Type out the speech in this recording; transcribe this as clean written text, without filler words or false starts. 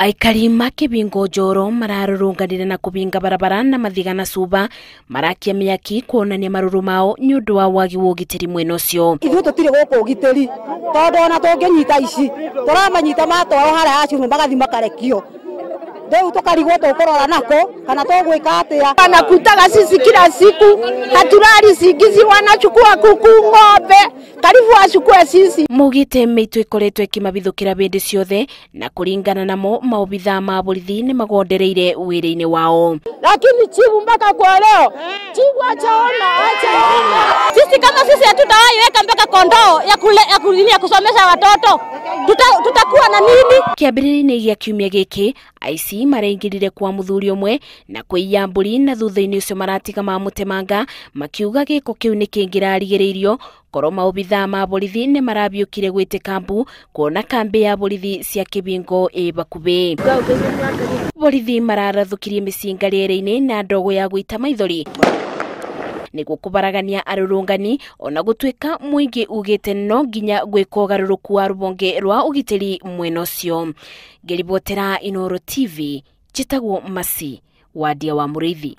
Aikari ma Kihingo Njoro mararurunganire na kubinga barabara na mathiga na cuba marakia mĩaki kuonania maruru mao ni undu wa wagi wa ugitiri mwena ucio. Ithuĩ tutire guku ugitiri tondu ona tũngĩnyita ici turamanyita matwaro haria acio magathi makarekio. Leo tukarigwo tukurora nako kana tugwika atia kana kutaga sisi kila siku haturari singizi wanachukua kuku ng'ombe karibu wachukue sisi. Maugiite meitu ikoretwe kimabithukira bindi ciothe na kuringana namo maobitha ma borithi ni magondereire wira-ini wao. Lakini chifu mpaka kwa leo chifu acha sisi kama sisi hatutawaiweka mpaka kondoo ya kusomesha watoto tutakuwa na nini? Kiambiriri-ini gia kiumia giki aici maraingirire kwa muthuri umwe na kuiya mburi na thutha-ini ucio maratiga mamutemanga makiuga giko kiu ni kingirarigiriirio koro maobitha ma borithi ni marabiukire gwite kambu kuona kambi ya borithi cia Kihingo bakubi. Borithi mararathukirie micinga riere-ini na ndogo ya guita maithori niguo kubaragania arurungani ona gutwika muingi ugite no nginya gwika ugaruruku wa rubonge rwa ugitiri mwena ucio. Ngiribotera Inoro TV, chitagwo Masi wadia wa Muriithi.